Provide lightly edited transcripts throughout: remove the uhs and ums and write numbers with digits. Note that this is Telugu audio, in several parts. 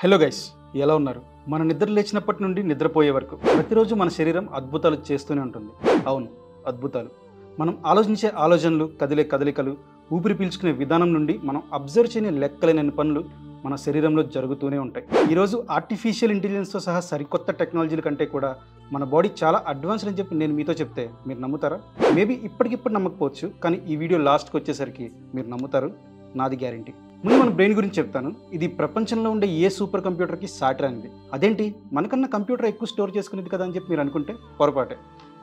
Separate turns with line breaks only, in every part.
హలో గైస్, ఎలా ఉన్నారు? మన నిద్ర లేచినప్పటి నుండి నిద్రపోయే వరకు ప్రతిరోజు మన శరీరం అద్భుతాలు చేస్తూనే ఉంటుంది. అవును, అద్భుతాలు. మనం ఆలోచించే ఆలోచనలు, కదిలే కదలికలు, ఊపిరి పీల్చుకునే విధానం నుండి మనం అబ్జర్వ్ చేయని లెక్కలేని పనులు మన శరీరంలో జరుగుతూనే ఉంటాయి. ఈరోజు ఆర్టిఫిషియల్ ఇంటెలిజెన్స్తో సహా సరికొత్త టెక్నాలజీల కంటే కూడా మన బాడీ చాలా అడ్వాన్స్డ్ అని చెప్పి నేను మీతో చెప్తే మీరు నమ్ముతారా? మేబీ ఇప్పటికిప్పుడు నమ్మకపోవచ్చు, కానీ ఈ వీడియో లాస్ట్కి వచ్చేసరికి మీరు నమ్ముతారు, నాది గ్యారంటీ. ముందు మన బ్రెయిన్ గురించి చెప్తాను. ఇది ప్రపంచంలో ఉండే ఏ సూపర్ కంప్యూటర్కి సాటిరానిది. అదేంటి, మనకన్నా కంప్యూటర్ ఎక్కువ స్టోర్ చేసుకునేది కదా అని చెప్పి మీరు అనుకుంటే పొరపాటే.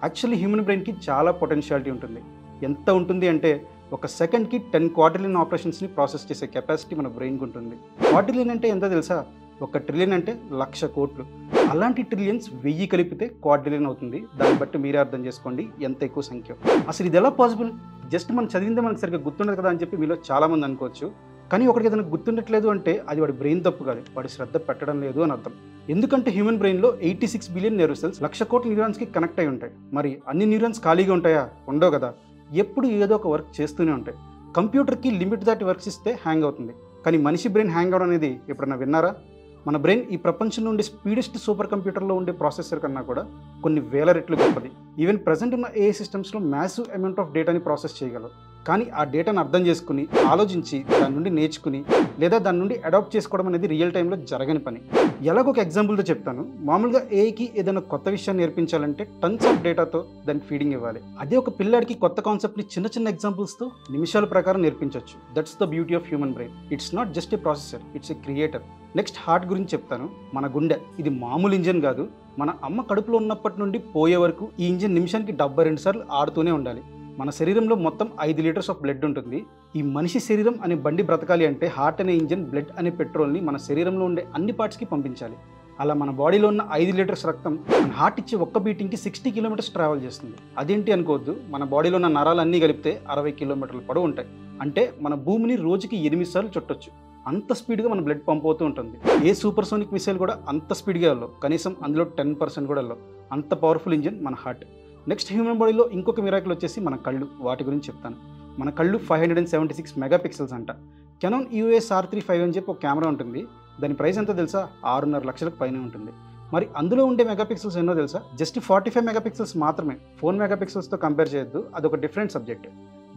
యాక్చువల్లీ హ్యూమన్ బ్రెయిన్కి చాలా పొటెన్షియాలిటీ ఉంటుంది. ఎంత ఉంటుంది అంటే ఒక సెకండ్కి 10 క్వాడ్రిలియన్ ఆపరేషన్స్ని ప్రాసెస్ చేసే కెపాసిటీ మన బ్రెయిన్కి ఉంటుంది. క్వాడ్రిలియన్ అంటే ఎంత తెలుసా? 1 ట్రిలియన్ అంటే 1,00,000 కోట్లు. అలాంటి ట్రిలియన్స్ 1000 కలిపితే క్వాడ్రిలియన్ అవుతుంది. దాన్ని బట్టి మీరే అర్థం చేసుకోండి ఎంత ఎక్కువ సంఖ్య. అసలు ఇది ఎలా పాసిబుల్? జస్ట్ మనం చదివిందే మనకు సరిగ్గా గుర్తుండదు కదా అని చెప్పి మీలో చాలామంది అనుకోవచ్చు. కానీ ఒకటికి ఏదైనా గుర్తుండట్లేదు అంటే అది వాడి బ్రెయిన్ తప్పు కాదు, వాడి శ్రద్ధ పెట్టడం లేదు అని అర్థం. ఎందుకంటే హ్యూమన్ బ్రెయిన్లో 86 బిలియన్ నెర్వ్ సెల్స్ 1,00,000 కోట్ల న్యూరాన్స్కి కనెక్ట్ అయి ఉంటాయి. మరి అన్ని న్యూరాన్స్ ఖాళీగా ఉంటాయా? ఉండవు కదా. ఎప్పుడు ఏదో ఒక వర్క్ చేస్తూనే ఉంటాయి. కంప్యూటర్కి లిమిట్ దాటి వర్క్స్ ఇస్తే హ్యాంగ్ అవుతుంది, కానీ మనిషి బ్రెయిన్ హ్యాంగ్ అవడం అనేది ఎప్పుడన్నా విన్నారా? మన బ్రెయిన్ ఈ ప్రపంచంలో ఉండే స్పీడెస్ట్ సూపర్ కంప్యూటర్లో ఉండే ప్రాసెసర్ కన్నా కూడా కొన్ని వేల రెట్లు గొప్పది. ఈవెన్ ప్రజెంట్ ఉన్న ఏఐ సిస్టమ్స్లో మ్యాసివ్ అమౌంట్ ఆఫ్ డేటాని ప్రాసెస్ చేయగలవు. కానీ ఆ డేటాను అర్థం చేసుకుని, ఆలోచించి, దాని నుండి నేర్చుకుని లేదా దాని నుండి అడాప్ట్ చేసుకోవడం అనేది రియల్ టైంలో జరగని పని. ఎలాగో ఒక ఎగ్జాంపుల్తో చెప్తాను. మామూలుగా ఏఐకి ఏదైనా కొత్త విషయాన్ని నేర్పించాలంటే టన్స్ ఆఫ్ డేటాతో దానికి ఫీడింగ్ ఇవ్వాలి. అదే ఒక పిల్లాడికి కొత్త కాన్సెప్ట్ని చిన్న చిన్న ఎగ్జాంపుల్స్తో నిమిషాల ప్రకారం నేర్పించవచ్చు. That's the beauty of human brain. It's not just a processor, it's a creator. Next heart గురించి చెప్తాను. మన గుండె ఇది మామూలు ఇంజిన్ కాదు. మన అమ్మ కడుపులో ఉన్నప్పటి నుండి పోయే వరకు ఈ ఇంజిన్ నిమిషానికి 72 సార్లు ఆడుతూనే ఉండాలి. మన శరీరంలో మొత్తం 5 లీటర్స్ ఆఫ్ బ్లడ్ ఉంటుంది. ఈ మనిషి శరీరం అనే బండి బ్రతకాలి అంటే హార్ట్ అనే ఇంజిన్ బ్లడ్ అనే పెట్రోల్ని మన శరీరంలో ఉండే అన్ని పార్ట్స్కి పంపించాలి. అలా మన బాడీలో ఉన్న 5 లీటర్స్ రక్తం మన హార్ట్ ఇచ్చే ఒక్క బీటింగ్కి 60 కిలోమీటర్స్ ట్రావెల్ చేస్తుంది. అదేంటి అనుకోవద్దు, మన బాడీలో ఉన్న నరాలు అన్నీ కలిపితే 60 కిలోమీటర్ల పొడవు ఉంటాయి. అంటే మన భూమిని రోజుకి 8 సార్లు చుట్టొచ్చు. అంత స్పీడ్గా మన బ్లడ్ పంప్ అవుతూ ఉంటుంది. ఏ సూపర్సోనిక్ మిసైల్ కూడా అంత స్పీడ్గా వెళ్ళవు, కనీసం అందులో 10% కూడా వెళ్ళవు. అంత పవర్ఫుల్ ఇంజిన్ మన హార్ట్. నెక్స్ట్ హ్యూమన్ బాడీలో ఇంకొక మిరాకిల్ వచ్చేసి మన కళ్ళు. వాటి గురించి చెప్తాను. మన కళ్ళు 576 మెగాపిక్సెల్స్ అంట. కెనాన్ EOS R35 అని చెప్పి ఒక కెమెరా ఉంటుంది. దాని ప్రైస్ ఎంతో తెలుసా? 6.5 లక్షలకు పైన ఉంటుంది. మరి అందులో ఉండే మెగాపిక్సెల్స్ ఎన్నో తెలుసా? జస్ట్ 45 మెగాపిక్సెల్స్ మాత్రమే. 4 మెగాపిక్సెల్స్తో కంపేర్ చేయొద్దు, అదొక డిఫరెంట్ సబ్జెక్ట్.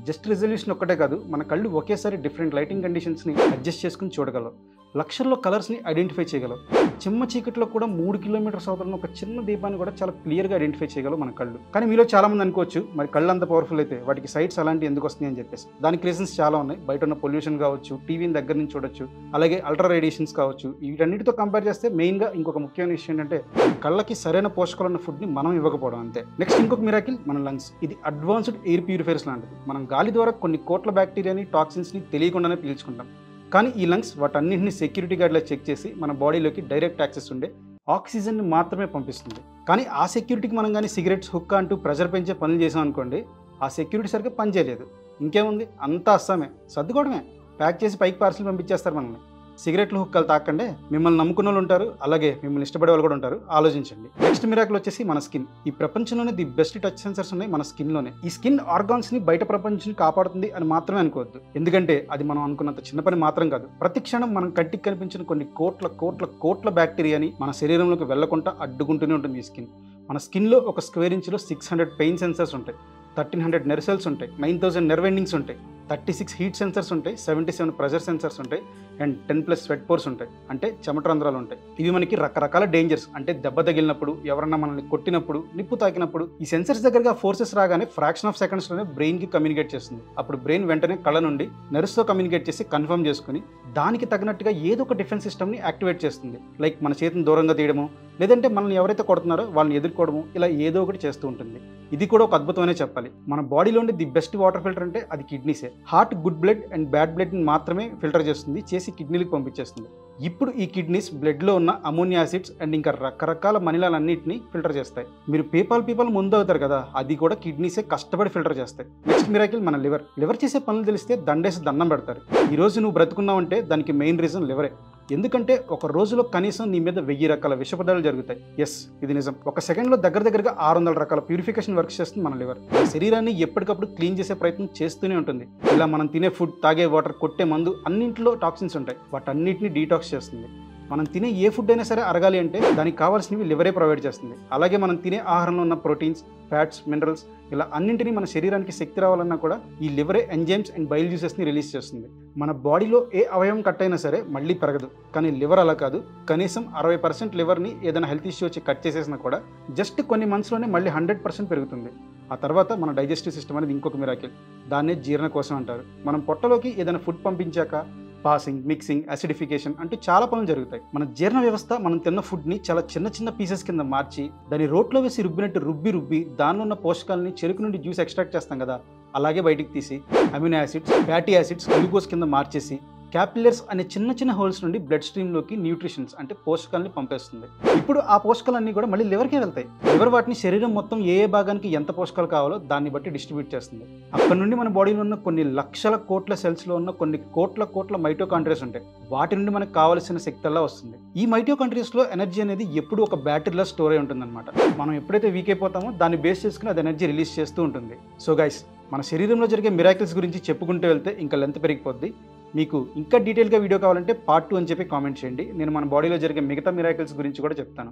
జస్ట్ రిజల్యూషన్ ఒక్కటే కాదు, మన కళ్ళు ఒకేసారి డిఫరెంట్ లైటింగ్ కండిషన్స్ని అడ్జస్ట్ చేసుకుని చూడగలవు. లక్షల్లో కలర్స్ని ఐడెంటిఫై చేయగలవు. చిమ్మ చీకట్లో కూడా 3 కిలోమీటర్స్ అవతల ఒక చిన్న దీపాన్ని కూడా చాలా క్లియర్గా ఐడెంటిఫై చేయగలవు మన కళ్ళు. కానీ మీలో చాలామంది అనుకోవచ్చు, మరి కళ్ళు అంత పవర్ఫుల్ అయితే వాటికి సైట్స్ అలాంటివి ఎందుకు వస్తున్నాయి అని చెప్పేసి. దానికి రీజన్స్ చాలా ఉన్నాయి. బయట ఉన్న పొల్యూషన్ కావచ్చు, టీవీని దగ్గర నుంచి చూడొచ్చు, అలాగే అల్ట్రా రేడియేషన్స్ కావచ్చు. వీటన్నిటితో కంపేర్ చేస్తే మెయిన్గా ఇంకొక ముఖ్యమైన విషయం ఏంటంటే కళ్ళకి సరైన పోషకాలు ఉన్న ఫుడ్ని మనం ఇవ్వకపోవడం అంతే. నెక్స్ట్ ఇంకొక మిరాకిల్ మన లంగ్స్. ఇది అడ్వాన్స్డ్ ఎయిర్ ప్యూరిఫైర్స్ లాంటిది. మనం గాలి ద్వారా కొన్ని కోట్ల బ్యాక్టీరియాని, టాక్సిన్స్ని తెలియకుండానే పీల్చుకుంటాం. కానీ ఈ లంగ్స్ వాటన్నింటినీ సెక్యూరిటీ గార్డ్లా చెక్ చేసి మన బాడీలోకి డైరెక్ట్ యాక్సెస్ ఉండే ఆక్సిజన్ని మాత్రమే పంపిస్తుంది. కానీ ఆ సెక్యూరిటీకి మనం కానీ సిగరెట్స్, హుక్కా అంటూ ప్రెజర్ పెంచే పనులు చేసాం అనుకోండి, ఆ సెక్యూరిటీ సరిగ్గా పనిచేయలేదు. ఇంకేముంది, అంతా అస్సామే, సర్దుకోవడమే. ప్యాక్ చేసి పైకి పార్సల్ పంపించేస్తారు మనల్ని. సిగరెట్లు, హుక్కలు తాకండే మిమ్మల్ని నమ్ముకున్న వాళ్ళు ఉంటారు, అలాగే మిమ్మల్ని ఇష్టపడే వాళ్ళు కూడా ఉంటారు. ఆలోచించండి. నెక్స్ట్ మిరాకిల్ వచ్చేసి మన స్కిన్. ఈ ప్రపంచంలోనే ది బెస్ట్ టచ్ సెన్సర్స్ ఉన్నాయి మన స్కిన్లోనే. ఈ స్కిన్ ఆర్గాన్స్ని బయట ప్రపంచాన్ని కాపాడుతుంది అని మాత్రమే అనుకోవద్దు. ఎందుకంటే అది మనం అనుకున్నంత చిన్న పని మాత్రం కాదు. ప్రతి క్షణం మనం కంటికి కనిపించిన కొన్ని కోట్ల కోట్ల కోట్ల బ్యాక్టీరియాని మన శరీరంలోకి వెళ్లకుండా అడ్డుకుంటూనే ఉంటుంది ఈ స్కిన్. మన స్కిన్లో ఒక స్క్వేర్ ఇంచ్లో 600 పెయిన్ సెన్సర్స్ ఉంటాయి, 1300 నెర్వ్ సెల్స్ ఉంటాయి, 9000 నెర్వ్ ఎండింగ్స్ ఉంటాయి, 36 హీట్ సెన్సర్స్ ఉంటాయి, 77 ప్రెజర్ సెన్సర్స్ ఉంటాయి, అండ్ 10+ స్వెట్ పోర్స్ ఉంటాయి, అంటే చెమట రంధ్రాలు ఉంటాయి. ఇవి మనకి రకరకాల డేంజర్స్, అంటే దెబ్బ తగిలినప్పుడు, ఎవరన్నా మనల్ని కొట్టినప్పుడు, నిప్పు తాకినప్పుడు ఈ సెన్సర్స్ దగ్గరగా ఫోర్సెస్ రాగానే ఫ్రాక్షన్ ఆఫ్ సెకండ్స్లోనే బ్రెయిన్కి కమ్యూనికేట్ చేస్తుంది. అప్పుడు బ్రెయిన్ వెంటనే కళ్ళ నుండి నెర్వ్స్తో కమ్యూనికేట్ చేసి కన్ఫర్మ్ చేసుకుని దానికి తగినట్టుగా ఏదో ఒక డిఫెన్స్ సిస్టమ్ని యాక్టివేట్ చేస్తుంది. లైక్ మన చేతిని దూరంగా తీయడము, లేదంటే మనల్ని ఎవరైతే కొడుతున్నారో వాళ్ళని ఎదుర్కోవడము, ఇలా ఏదో ఒకటి చేస్తూ ఉంటుంది. ఇది కూడా ఒక అద్భుతమనే చెప్పాలి. మన బాడీలో ఉండే ది బెస్ట్ వాటర్ ఫిల్టర్ అంటే అది కిడ్నీసే. Heart good blood and bad బ్లడ్ని మాత్రమే ఫిల్టర్ చేస్తుంది, చేసి కిడ్నీలకు పంపించేస్తుంది. ఇప్పుడు ఈ కిడ్నీస్ బ్లడ్లో ఉన్న అమోనియా యాసిడ్స్ అండ్ ఇంకా రకరకాల మనిలాలన్నింటినీ ఫిల్టర్ చేస్తాయి. మీరు పీపాల్ ముందు అవుతారు కదా, అది కూడా కిడ్నీసే కష్టపడి ఫిల్టర్ చేస్తాయి. నెక్స్ట్ మిరాకిల్ మన లివర్. లివర్ చేసే పనులు తెలిస్తే దండేసి దండం పెడతారు. ఈ రోజు నువ్వు బ్రతుకున్నావంటే దానికి మెయిన్ రీజన్ లివరే. ఎందుకంటే ఒక రోజులో కనీసం నీ మీద 1000 రకాల విష పదార్థాలు జరుగుతాయి. ఎస్, ఇది నిజం. ఒక సెకండ్లో దగ్గరగా 600 రకాల ప్యూరిఫికేషన్ వర్క్స్ చేస్తుంది మన లివర్. మన శరీరాన్ని ఎప్పటికప్పుడు క్లీన్ చేసే ప్రయత్నం చేస్తూనే ఉంటుంది. ఇలా మనం తినే ఫుడ్, తాగే వాటర్, కొట్టే మందు అన్నింటిలో టాక్సిన్స్ ఉంటాయి. వాటన్నిటిని డీటాక్స్ చేస్తుంది. మనం తినే ఏ ఫుడ్ అయినా సరే అరగాలి అంటే దానికి కావాల్సినవి లివరే ప్రొవైడ్ చేస్తుంది. అలాగే మనం తినే ఆహారంలో ఉన్న ప్రోటీన్స్, ఫ్యాట్స్, మినరల్స్ ఇలా అన్నింటినీ మన శరీరానికి శక్తి రావాలన్నా కూడా ఈ లివరే ఎంజైమ్స్ అండ్ బైల్ జ్యూసెస్ని రిలీజ్ చేస్తుంది. మన బాడీలో ఏ అవయవం కట్ అయినా సరే మళ్ళీ పెరగదు, కానీ లివర్ అలా కాదు. కనీసం 60% లివర్ని ఏదైనా హెల్త్ ఇష్యూ వచ్చి కట్ చేసేసినా కూడా జస్ట్ కొన్ని మంత్స్లోనే మళ్ళీ 100% పెరుగుతుంది. ఆ తర్వాత మన డైజెస్టివ్ సిస్టమ్ అనేది ఇంకొక మిరాకిల్, దాన్నే జీర్ణకోశం అంటారు. మనం పొట్టలోకి ఏదైనా ఫుడ్ పంపించాక పాసింగ్, మిక్సింగ్, అసిడిఫికేషన్ అంటూ చాలా పనులు జరుగుతాయి. మన జీర్ణ వ్యవస్థ మనం తిన్న ఫుడ్ని చాలా చిన్న చిన్న పీసెస్ కింద మార్చి దాన్ని రోట్లో వేసి రుబ్బినట్టు రుబ్బి దానిలో ఉన్న పోషకాలని చెరుకు నుండి జ్యూస్ ఎక్స్ట్రాక్ట్ చేస్తాం కదా, అలాగే బయటికి తీసి amino acids, fatty acids, glucose కింద మార్చేసి క్యాపిలర్స్ అనే చిన్న చిన్న హోల్స్ నుండి బ్లడ్ స్ట్రీమ్లోకి న్యూట్రిషన్స్ అంటే పోషకాలని పంపేస్తుంది. ఇప్పుడు ఆ పోషకాలన్నీ కూడా మళ్ళీ లివర్కే వెళ్తాయి. లివర్ వాటిని శరీరం మొత్తం ఏ భాగానికి ఎంత పోషకాలు కావాలో దాన్ని బట్టి డిస్ట్రిబ్యూట్ చేస్తుంది. అక్కడ నుండి మన బాడీలో ఉన్న కొన్ని లక్షల కోట్ల సెల్స్లో ఉన్న కొన్ని కోట్ల మైటోకాండ్రియాస్ ఉంటాయి. వాటి నుండి మనకు కావాల్సిన శక్తి అలా వస్తుంది. ఈ మైటోకాండ్రియాస్లో ఎనర్జీ అనేది ఎప్పుడు ఒక బ్యాటరీలో స్టోర్ అయి ఉంటుందన్నమాట. మనం ఎప్పుడైతే వీక్ అయిపోతామో దాన్ని బేస్ చేసుకుని అది ఎనర్జీ రిలీజ్ చేస్తూ ఉంటుంది. సో గైస్, మన శరీరంలో జరిగే మిరాకిల్స్ గురించి చెప్పుకుంటూ వెళ్తే ఇంకా లెంత్ పెరిగిపోద్ది. మీకు ఇంకా డీటెయిల్గా వీడియో కావాలంటే పార్ట్ 2 అని చెప్పి కామెంట్ చేయండి. నేను మన బాడీలో జరిగే మిగతా మిరాకిల్స్ గురించి కూడా చెప్తాను.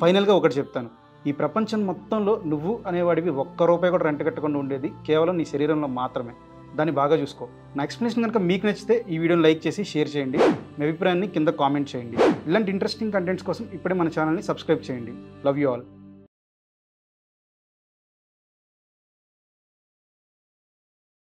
ఫైనల్గా ఒకటి చెప్తాను, ఈ ప్రపంచం మొత్తంలో నువ్వు అనేవాడివి ₹1 కూడా రెంట్ కట్టకుండా ఉండేది కేవలం నీ శరీరంలో మాత్రమే. దాన్ని బాగా చూసుకో. నా ఎక్స్ప్లెనేషన్ కనుక మీకు నచ్చితే ఈ వీడియోని లైక్ చేసి షేర్ చేయండి. మీ అభిప్రాయాన్ని కింద కామెంట్ చేయండి. ఇలాంటి ఇంట్రెస్టింగ్ కంటెంట్స్ కోసం ఇప్పుడే మన ఛానల్ని సబ్స్క్రైబ్ చేయండి. Love you all.